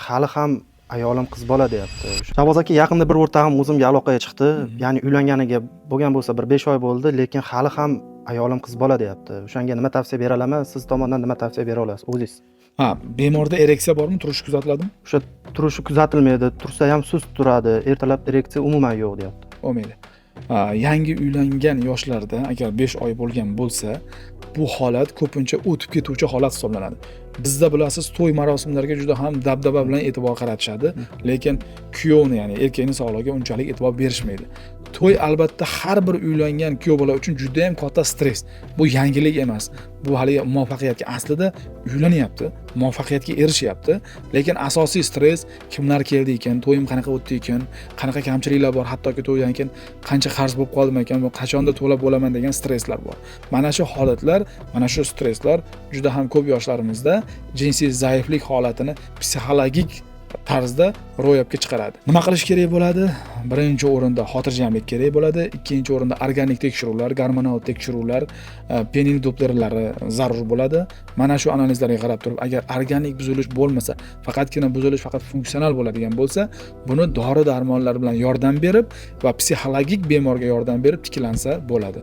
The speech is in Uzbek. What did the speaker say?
Hali ham ayolim qiz bola deyapti. Shahboz aka yaqinda bir o'rtog'im o'zimga aloqaga chiqdi. Ya'ni uylanganiga bo'lgan bo'lsa bir 5 oy bo'ldi, lekin hali ham ayolim qiz bola deyapti. O'shanga nima tavsiya bera olaman? Siz tomondan nima tavsiya bera olasiz o'zingiz? Bemorda ereksiya bormi? Turishi kuzatiladimi? O'sha turishi kuzatilmaydi, tursa ham sust turadi. Ertalab ereksiya umuman yo'q deyapti. Bo'lmaydi. Yangi uylangan yoshlarda agar 5 oy bo'lgan bo'lsa, bu holat ko'pincha o'tib ketuvchi holat hisoblanadi. Bizda bilasiz, to'y marosimlariga juda ham dabdaba bilan e'tibor qaratishadi, lekin kuyovni, ya'ni erkakning sog'lig'iga unchalik e'tibor berishmaydi. To'y albatta har bir uylangan kuyov bola uchun juda ham katta stress. Bu yangilik emas. Bu hali muvaffaqiyatga aslida uylanyapti, muvaffaqiyatga erishyapti, lekin asosiy stress kimlar keldi ekan, to'yim qanaqa o'tdi ekan, qanaqa kamchiliklar bor, hattoki to'ydan keyin qancha qarz bo'lib qoldim ekan, qachonda to'lab bo'laman degan stresslar bor. Mana shu holatlar, mana shu stresslar juda ham ko'p yoshlarimizda jinsiy zaiflik holatini psixologik tarzda ro'yobga chiqaradi. Nima qilish kerak bo'ladi? Birinchi o'rinda xotirjamlik kerak bo'ladi, ikkinchi o'rinda organik tekshiruvlar, gormonal tekshiruvlar, pening dopplerlari zarur bo'ladi. Mana shu analizlarga qarab turib, agar organik buzilish bo'lmasa, faqatgina buzilish faqat funksional bo'ladigan bo'lsa, buni dori-darmonlar bilan yordam berib va psixologik bemorga yordam berib tiklansa bo'ladi.